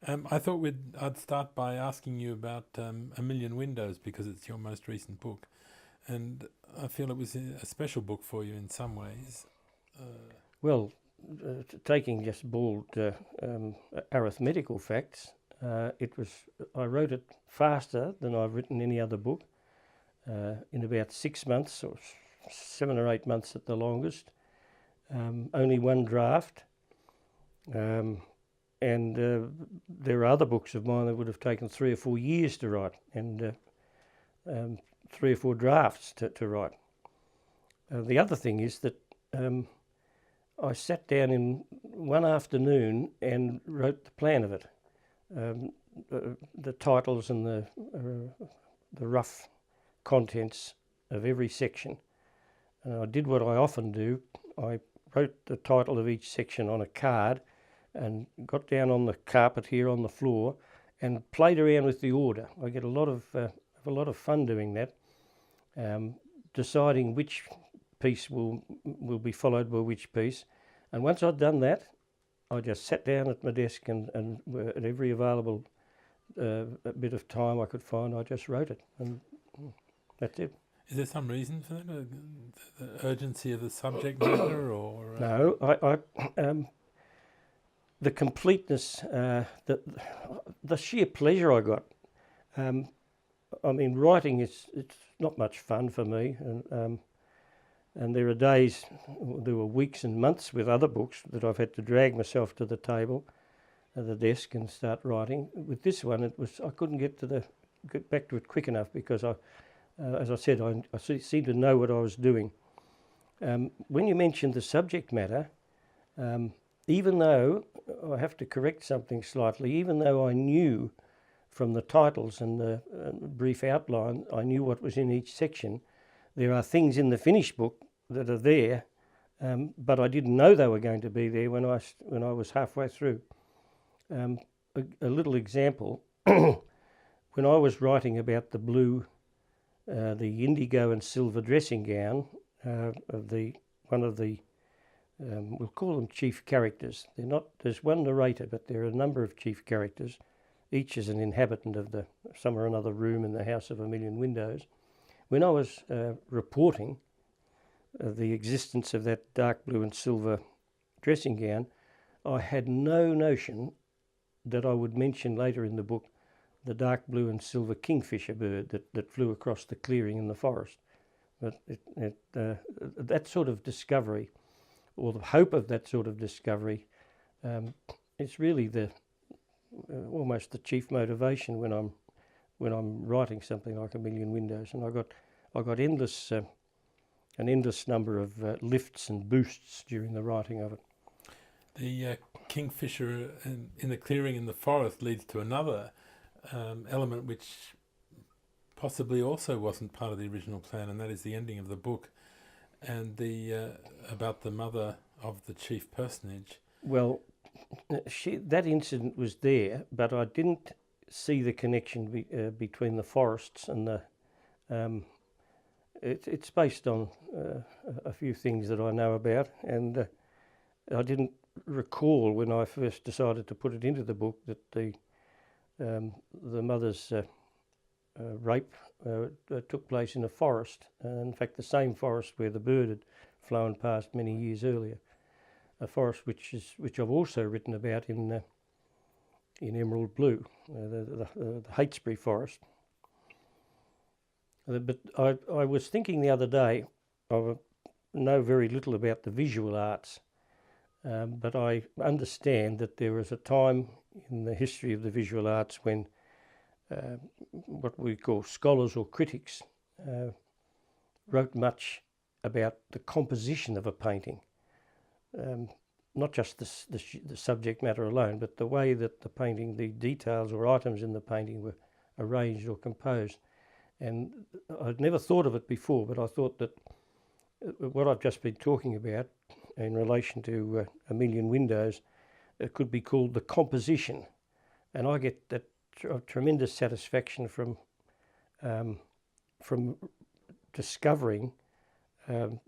I thought I'd start by asking you about A Million Windows because it's your most recent book, and I feel it was a special book for you in some ways. Well, taking just bald arithmetical facts, it was. I wrote it faster than I've written any other book, in about 6 months or 7 or 8 months at the longest. Only one draft, and there are other books of mine that would have taken 3 or 4 years to write, and 3 or 4 drafts to write. The other thing is that I sat down in one afternoon and wrote the plan of it, the titles and the rough contents of every section. And I did what I often do. I wrote the title of each section on a card and got down on the carpet here on the floor and played around with the order. I get a lot of fun doing that, deciding which piece will be followed by which piece. And once I'd done that, I just sat down at my desk and at every available bit of time I could find, I just wrote it, and that's it. Is there some reason for that? The urgency of the subject matter, or No, the completeness, the sheer pleasure I got. I mean, writing it's not much fun for me, and there are days, there were weeks and months with other books that I've had to drag myself to the table, at the desk, and start writing. With this one, I couldn't get back to it quick enough because as I said, I seemed to know what I was doing. When you mentioned the subject matter, even though, I have to correct something slightly, even though I knew from the titles and the brief outline, I knew what was in each section, there are things in the finished book that are there, but I didn't know they were going to be there when I was halfway through. A little example, when I was writing about the blue, the indigo and silver dressing gown of one of the we'll call them chief characters. There's one narrator, but there are a number of chief characters. Each is an inhabitant of some or another room in the House of a Million Windows. When I was reporting the existence of that dark blue and silver dressing gown, I had no notion that I would mention later in the book the dark blue and silver kingfisher bird that flew across the clearing in the forest. But that sort of discovery, or the hope of that sort of discovery, it's really almost the chief motivation when I'm writing something like A Million Windows. And I got an endless number of lifts and boosts during the writing of it. The kingfisher in the clearing in the forest leads to another element which possibly also wasn't part of the original plan, and that is the ending of the book and about the mother of the chief personage. Well, that incident was there, but I didn't see the connection between the forests and the. It's based on a few things that I know about, and I didn't recall when I first decided to put it into the book that the mother's rape took place in a forest, in fact the same forest where the bird had flown past many years earlier, a forest which I've also written about in Emerald Blue, the Heytesbury forest. But I was thinking the other day, I know very little about the visual arts, but I understand that there was a time in the history of the visual arts when what we call scholars or critics wrote much about the composition of a painting, not just the subject matter alone, but the way that the painting, the details or items in the painting were arranged or composed. And I'd never thought of it before, but I thought that what I've just been talking about in relation to A Million Windows, it could be called the composition. And I get that tremendous satisfaction from discovering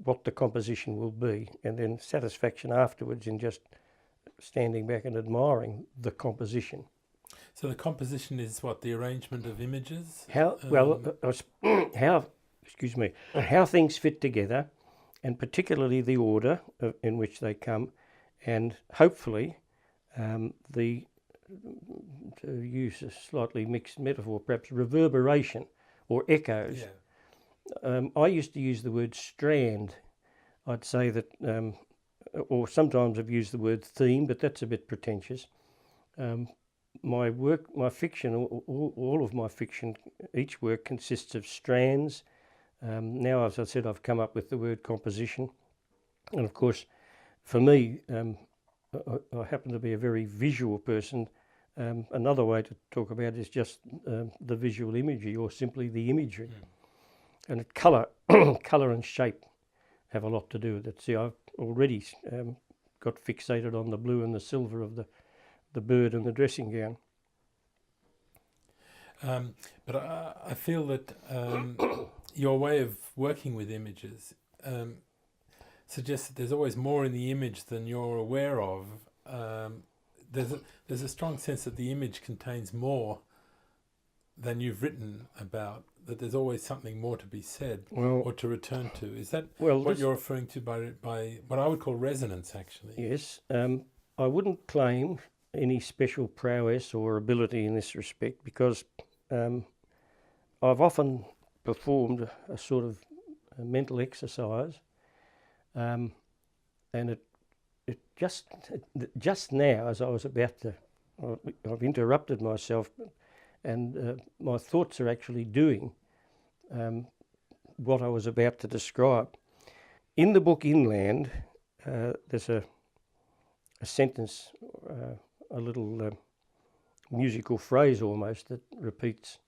what the composition will be, and then satisfaction afterwards in just standing back and admiring the composition. So the composition is what, the arrangement of images? How how excuse me, how things fit together, and particularly the order in which they come, and hopefully the, to use a slightly mixed metaphor, perhaps reverberation or echoes. Yeah. I used to use the word strand. I'd say that, or sometimes I've used the word theme, but that's a bit pretentious. My fiction, all of my fiction, each work consists of strands. Now, as I said, I've come up with the word composition. And of course, for me, I happen to be a very visual person. Another way to talk about it is just the visual imagery, or simply the imagery. And colour, colour and shape have a lot to do with it. See, I've already got fixated on the blue and the silver of the bird and the dressing gown. But I feel that your way of working with images suggests that there's always more in the image than you're aware of. There's a strong sense that the image contains more than you've written about, that there's always something more to be said or to return to. Is that what you're referring to by what I would call resonance, actually? Yes. I wouldn't claim any special prowess or ability in this respect, because I've often performed a sort of a mental exercise, and it just now, as I was about to, I've interrupted myself, and my thoughts are actually doing what I was about to describe. In the book Inland, there's a sentence, a little musical phrase almost, that repeats,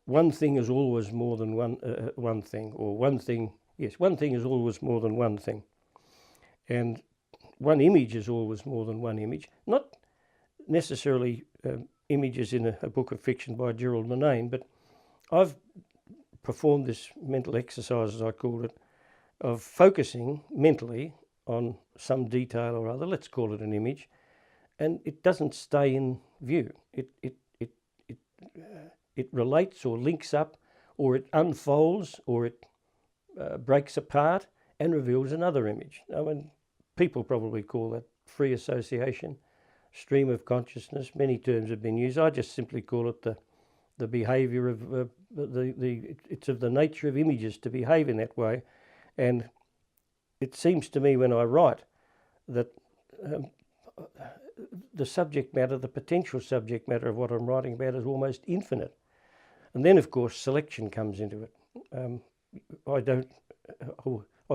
one thing is always more than one thing, or one thing is always more than one thing. And one image is always more than one image. Not necessarily images in a book of fiction by Gerald Murnane, but I've performed this mental exercise, as I called it, of focusing mentally on some detail or other, let's call it an image, and it doesn't stay in view. It relates or links up, or it unfolds, or it breaks apart and reveals another image. I mean, people probably call that free association, stream of consciousness. Many terms have been used. I just simply call it the behaviour of it's of the nature of images to behave in that way. And it seems to me when I write that the subject matter, the potential subject matter of what I'm writing about is almost infinite. And then, of course, selection comes into it. I'd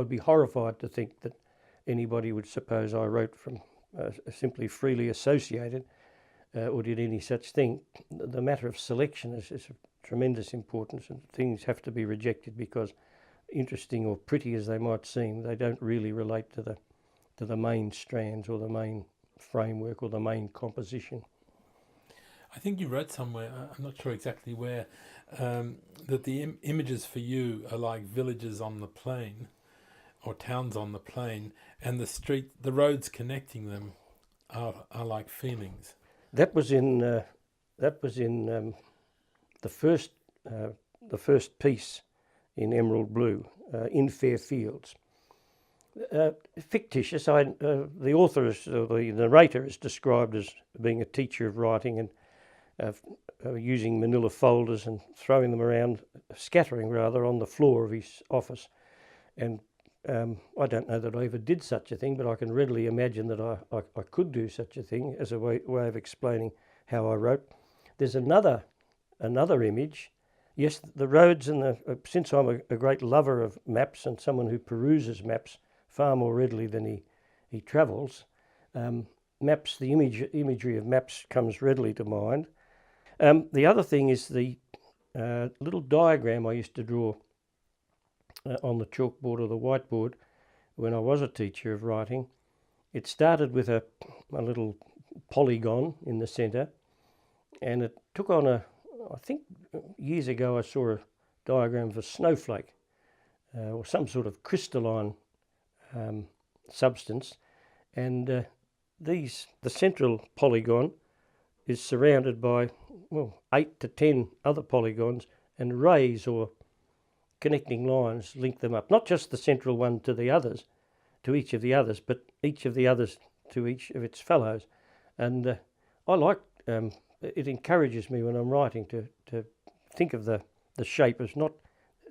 be horrified to think that anybody would suppose I wrote from simply freely associated or did any such thing. The matter of selection is of tremendous importance, and things have to be rejected because, interesting or pretty as they might seem, they don't really relate to the main strands or the main framework or the main composition. I think you wrote somewhere, I'm not sure exactly where, that the images for you are like villages on the plain or towns on the plain, and the roads connecting them are like feelings. That was in the first piece in Emerald Blue, in Fair Fields. Fictitious. The author, the narrator, is described as being a teacher of writing and using manila folders and throwing them around, scattering rather, on the floor of his office. And I don't know that I ever did such a thing, but I can readily imagine that I could do such a thing as a way of explaining how I wrote. There's another image. Yes, the roads and since I'm a great lover of maps and someone who peruses maps far more readily than he travels, maps, the imagery of maps comes readily to mind. The other thing is the little diagram I used to draw on the chalkboard or the whiteboard when I was a teacher of writing. It started with a little polygon in the centre, and it took on I think years ago I saw a diagram of a snowflake or some sort of crystalline substance, and the central polygon is surrounded by, 8 to 10 other polygons, and rays or connecting lines link them up. Not just the central one to the others, to each of the others, but each of the others to each of its fellows. And I like, it encourages me when I'm writing to think of the shape as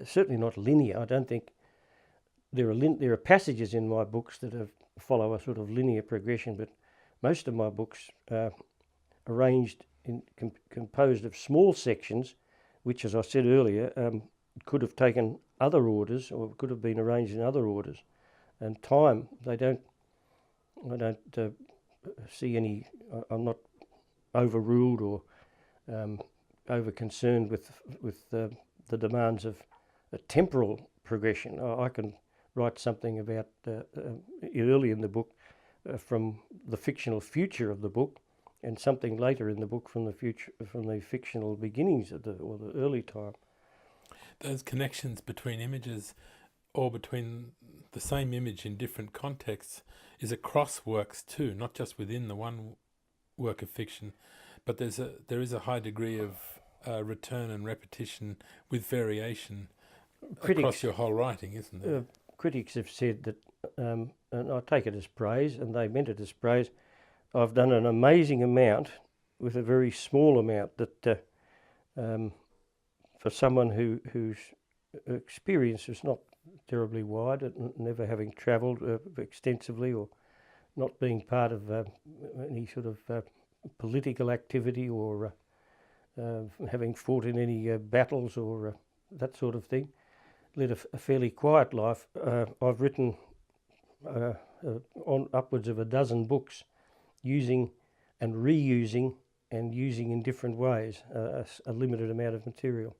certainly not linear. I don't think there are passages in my books that follow a sort of linear progression, but most of my books are arranged composed of small sections, which, as I said earlier, could have taken other orders or could have been arranged in other orders. And time, I don't see any. I'm not overruled or over concerned with the demands of a temporal progression. I can write something about early in the book from the fictional future of the book, and something later in the book from the fictional beginnings of the early time. Those connections between images, or between the same image in different contexts, is across works too, not just within the one work of fiction, but there is a high degree of return and repetition with variation across your whole writing, isn't there? Critics have said that, and I take it as praise, and they meant it as praise, I've done an amazing amount with a very small amount, that for someone whose experience is not terribly wide, never having travelled extensively or not being part of any sort of political activity or having fought in any battles or that sort of thing, led a fairly quiet life. I've written on upwards of a dozen books, using and reusing and using in different ways a limited amount of material.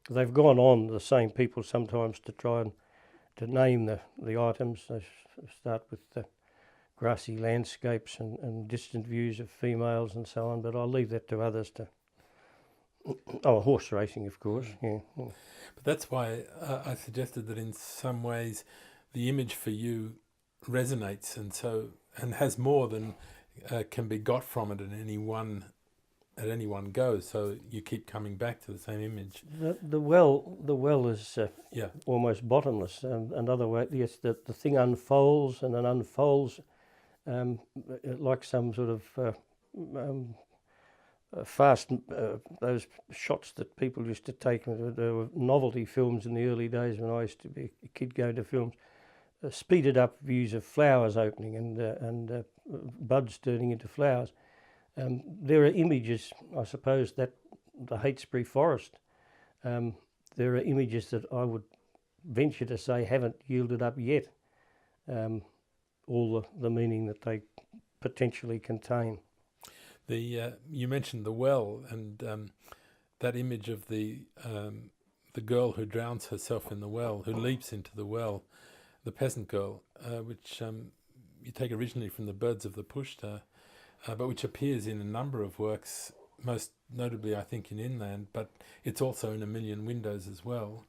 They've gone on, the same people, sometimes to try and to name the items. They start with grassy landscapes and distant views of females and so on, but I'll leave that to others to... Oh, horse racing, of course, yeah. But that's why I suggested that in some ways the image for you resonates and has more than can be got from it at any one go. So you keep coming back to the same image. The well is almost bottomless. Another way, yes, the thing unfolds and then unfolds like some sort of fast, those shots that people used to take. There were novelty films in the early days when I used to be a kid going to films. Speeded up views of flowers opening and buds turning into flowers. There are images, I suppose, that the Heytesbury Forest, there are images that I would venture to say haven't yielded up yet all the meaning that they potentially contain. You mentioned the well, and that image of the girl who drowns herself in the well, who leaps into the well, the peasant girl, which you take originally from the Birds of the Pushta, but which appears in a number of works, most notably I think in Inland, but it's also in A Million Windows as well.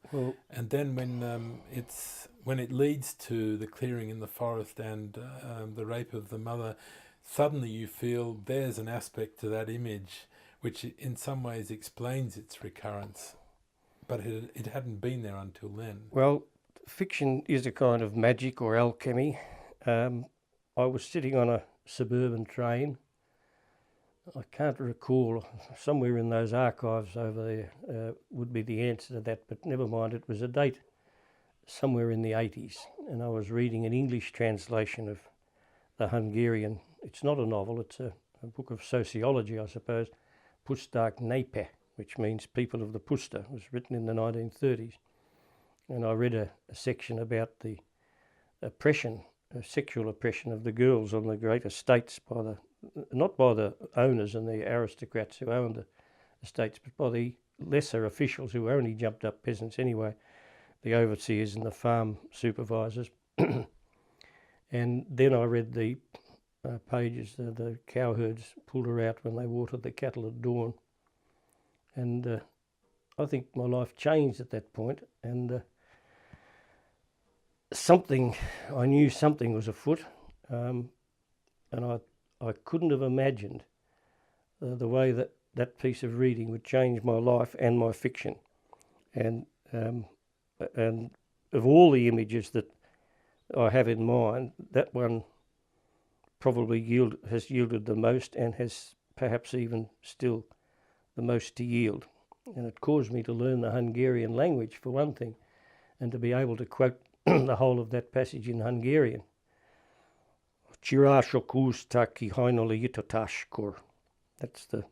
And then when it leads to the clearing in the forest and the rape of the mother, suddenly you feel there's an aspect to that image which in some ways explains its recurrence, but it hadn't been there until then. Well, fiction is a kind of magic or alchemy. I was sitting on a suburban train. I can't recall, somewhere in those archives over there would be the answer to that, but never mind, it was a date somewhere in the 80s, and I was reading an English translation of the Hungarian. It's not a novel, it's a book of sociology, I suppose, Puszták népe, which means people of the Puszta. It was written in the 1930s. And I read a section about the oppression, sexual oppression of the girls on the great estates not by the owners and the aristocrats who owned the estates, but by the lesser officials who were only jumped up peasants anyway, the overseers and the farm supervisors. And then I read the pages, the cowherds pulled her out when they watered the cattle at dawn. And I think my life changed at that point, and I knew something was afoot, and I couldn't have imagined the way that that piece of reading would change my life and my fiction. And of all the images that I have in mind, that one probably has yielded the most, and has perhaps even still the most to yield. And it caused me to learn the Hungarian language, for one thing, and to be able to quote the whole of that passage in Hungarian. That's the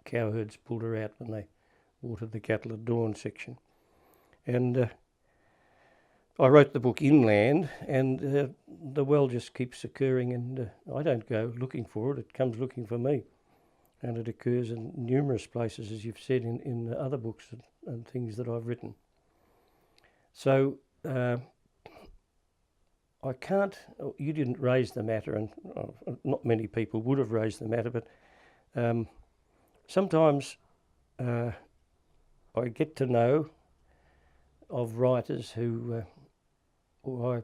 cowherds pulled her out when they watered the cattle at dawn section. And I wrote the book inland, and the well just keeps occurring, and I don't go looking for it, it comes looking for me. And it occurs in numerous places, as you've said, in other books and things that I've written. So I can't, you didn't raise the matter, and not many people would have raised the matter, but sometimes I get to know of writers who I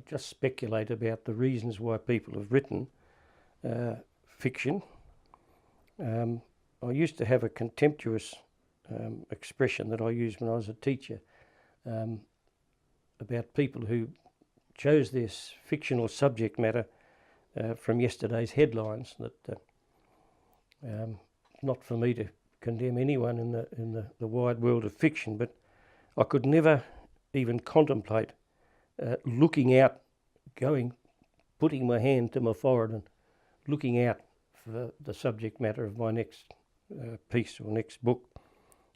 just speculate about the reasons why people have written fiction. I used to have a contemptuous expression that I used when I was a teacher about people who chose this fictional subject matter from yesterday's headlines. That not for me to condemn anyone in the wide world of fiction, but I could never even contemplate looking out, putting my hand to my forehead and looking out for the subject matter of my next piece or next book.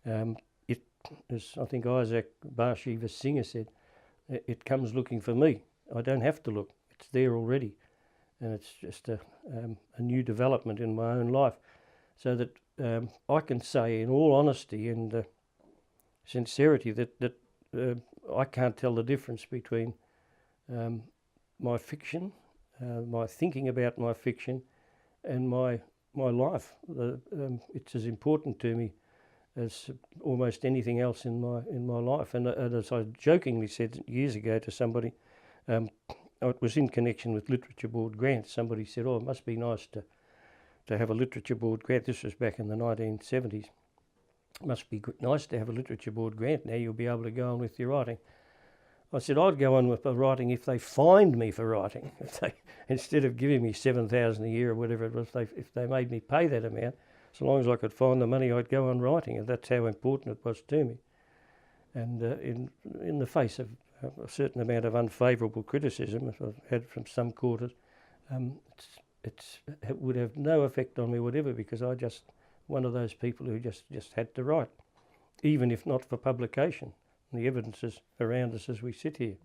It, as I think Isaac Bashevis Singer said, it comes looking for me. I don't have to look. It's there already. And it's just a new development in my own life. So that I can say in all honesty and sincerity that I can't tell the difference between my fiction, my thinking about my fiction, and my life. It's as important to me as almost anything else in my life. And as I jokingly said years ago to somebody, it was in connection with Literature Board grants. Somebody said, "Oh, it must be nice to have a Literature Board grant." This was back in the 1970s. It must be nice to have a Literature Board grant. Now you'll be able to go on with your writing. I said, I'd go on with my writing if they fined me for writing. Instead of giving me $7,000 a year or whatever it was, if they made me pay that amount, so long as I could find the money, I'd go on writing, and that's how important it was to me. And in the face of a certain amount of unfavourable criticism I've had from some quarters, it would have no effect on me whatever, because I just one of those people who just had to write, even if not for publication. And the evidence is around us as we sit here.